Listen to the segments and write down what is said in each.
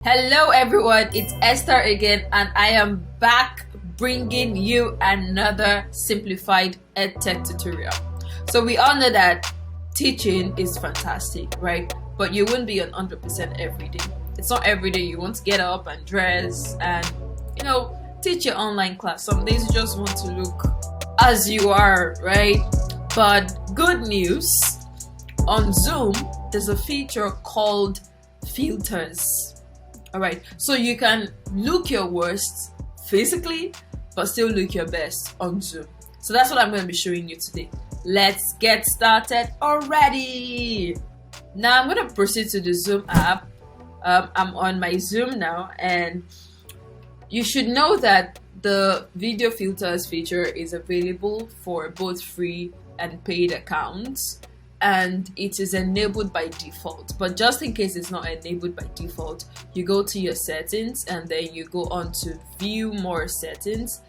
Hello everyone, it's Esther again and I am back bringing you another simplified edtech tutorial. So we all know that teaching is fantastic, right? But you won't be 100% every day. It's not every day you want to get up and dress and teach your online class. Some days you just want to look as you are, right? But good news, on Zoom there's a feature called filters. Alright, so you can look your worst physically but still look your best on Zoom. So that's what I'm going to be showing you today. Let's get started already. Now I'm going to proceed to the Zoom app. I'm on my Zoom now, and you should know that the video filters feature is available for both free and paid accounts, and it is enabled by default. But just in case it's not enabled by default, you go to your settings and then you go on to view more settings.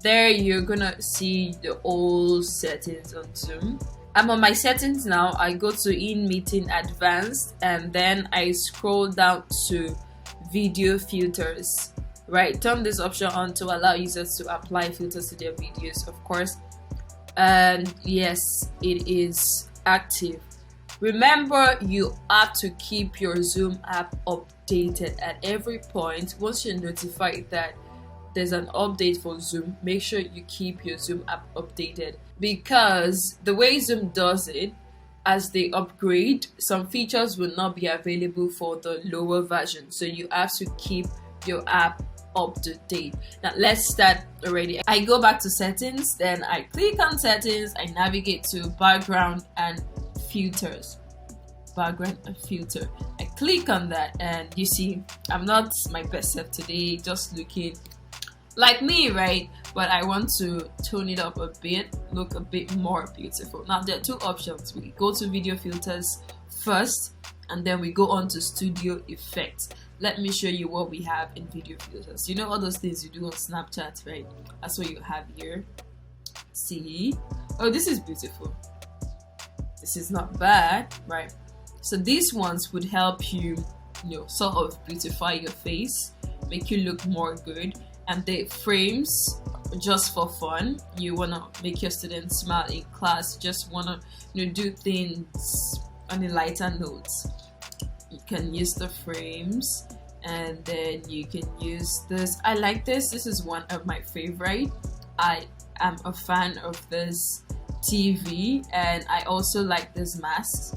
There you're gonna see the old settings on Zoom. I'm on my settings now. I go to in meeting advanced and then I scroll down to video filters. Right, turn this option on to allow users to apply filters to their videos, of course. And yes, it is active. Remember, you have to keep your Zoom app updated at every point. Once you're notified that there's an update for Zoom, make sure you keep your Zoom app updated, because the way Zoom does it, as they upgrade, some features will not be available for the lower version, so you have to keep your app up to date. Now let's start already. I go back to settings, then I click on settings, I navigate to background and filters. Background and filter. I click on that and you see I'm not my best self today, just looking like me, right? But I want to tone it up a bit, look a bit more beautiful. Now there are two options. We go to video filters first and then we go on to studio effects. Let me show you what we have in video filters. You know all those things you do on Snapchat, right? That's what you have here. See? Oh, this is beautiful. This is not bad, right? So these ones would help you, sort of beautify your face, make you look more good. And the frames, just for fun. You wanna make your students smile in class. Just wanna, do things on a lighter note. You can use the frames and then you can use this. I like this. This is one of my favorite. I am a fan of this TV and I also like this mask.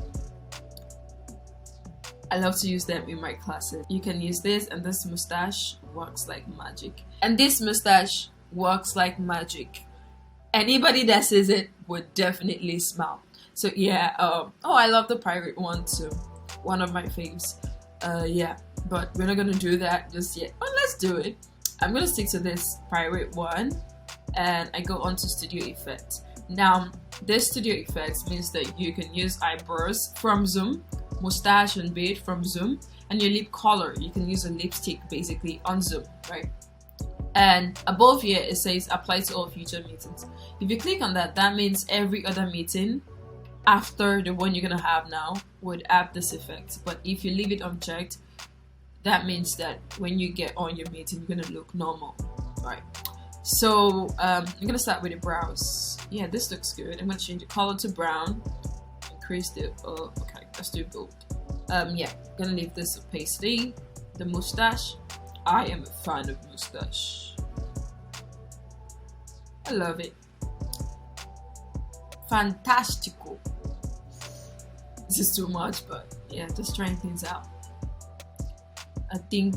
I love to use them in my classes. You can use this, and this mustache works like magic. And this mustache works like magic. Anybody that sees it would definitely smile. So yeah, oh, I love the pirate one too. One of my faves. Yeah, but we're not gonna do that just yet. But let's do it. I'm gonna stick to this pirate one and I go on to studio effects. Now this studio effects means that you can use eyebrows from Zoom, mustache and beard from Zoom, and your lip color. You can use a lipstick basically on Zoom, right? And above here it says apply to all future meetings. If you click on that, that means every other meeting after the one you're gonna have now would have this effect. But if you leave it unchecked, that means that when you get on your meeting, you're gonna look normal, right? So I'm gonna start with the brows. Yeah, this looks good. I'm gonna change the color to brown, increase the okay, let's do gold. Yeah, gonna leave this opacity. The mustache, I am a fan of mustache. I love it. Fantastico. This is too much, but yeah, just trying things out. I think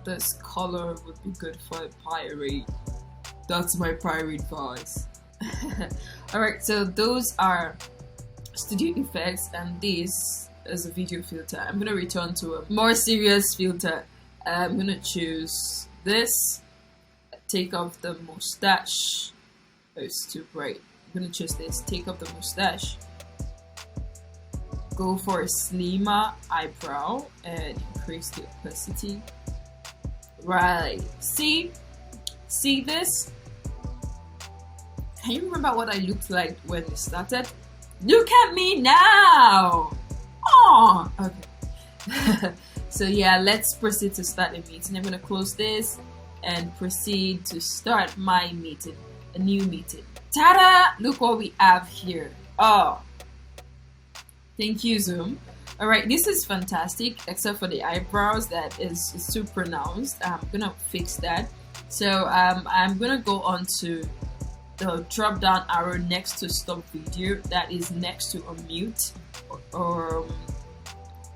this color would be good for a pirate. That's my pirate voice. Alright, so those are studio effects and this is a video filter. I'm gonna return to a more serious filter. I'm gonna choose this. Take off the mustache. Oh, it's too bright. I'm gonna choose this. Take off the mustache. Go for a slimmer eyebrow and increase the opacity. Right. See this? Can you remember what I looked like when we started? Look at me now! Oh, okay. So yeah, let's proceed to start a meeting. I'm gonna close this and proceed to start my meeting, a new meeting. Ta-da! Look what we have here. Oh, thank you, Zoom. All right, this is fantastic, except for the eyebrows that is too pronounced. I'm gonna fix that. So I'm gonna go on to the drop down arrow next to stop video, that is next to unmute, or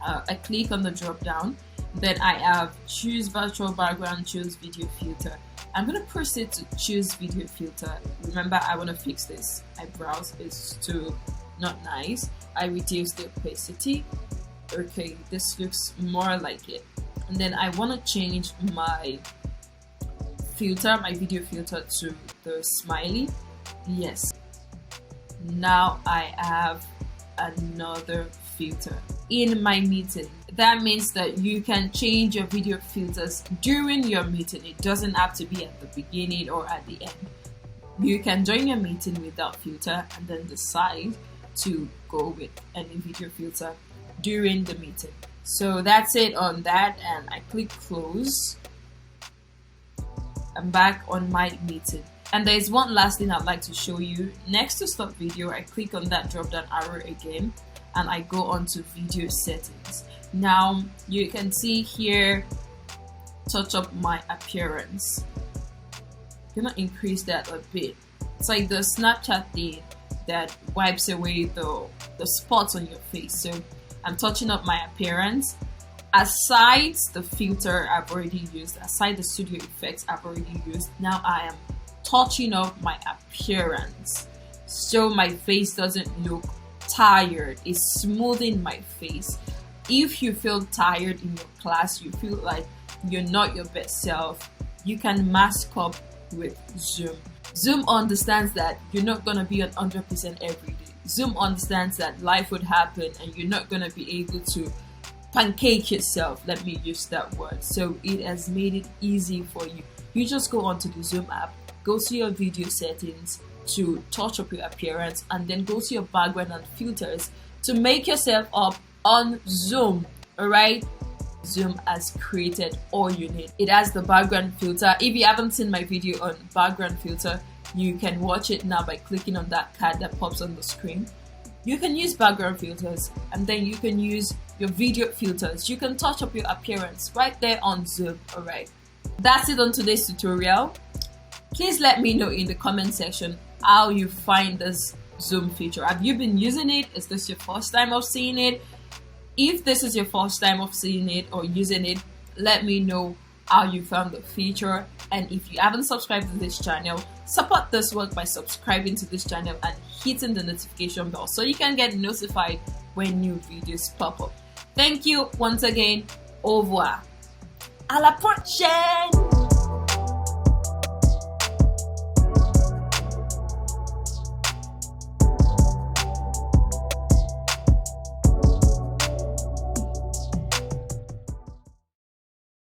I click on the drop down, then I have choose virtual background, choose video filter. I'm gonna proceed to choose video filter. Remember, I want to fix this eyebrows, it's too not nice. I reduce the opacity. Okay, this looks more like it. And then I want to change my filter, my video filter, to the smiley. Yes, now I have another filter in my meeting. That means that you can change your video filters during your meeting. It doesn't have to be at the beginning or at the end. You can join your meeting without filter and then decide to go with any video filter during the meeting. So that's it on that, and I click close. I'm back on my meeting, and there is one last thing I'd like to show you. Next to stop video, I click on that drop down arrow again, and I go on to video settings. Now you can see here, touch up my appearance. I'm gonna increase that a bit. It's like the Snapchat thing that wipes away the spots on your face. So I'm touching up my appearance. Aside the filter I've already used, aside the studio effects I've already used, now I am touching up my appearance so my face doesn't look tired. It's smoothing my face. If you feel tired in your class, you feel like you're not your best self, you can mask up with Zoom. Zoom understands that you're not gonna be 100% every day. Zoom understands that life would happen and you're not going to be able to pancake yourself, let me use that word. So it has made it easy for you. You just go onto the Zoom app, go to your video settings to touch up your appearance, and then go to your background and filters to make yourself up on Zoom. Alright? Zoom has created all you need. It has the background filter. If you haven't seen my video on background filter, you can watch it now by clicking on that card that pops on the screen. You can use background filters, and then you can use your video filters. You can touch up your appearance right there on Zoom. Alright, that's it on today's tutorial. Please let me know in the comment section how you find this Zoom feature. Have you been using it? Is this your first time of seeing it? If this is your first time of seeing it or using it, let me know how you found the feature. And if you haven't subscribed to this channel, support this work by subscribing to this channel and hitting the notification bell so you can get notified when new videos pop up. Thank you once again. Au revoir. À la prochaine.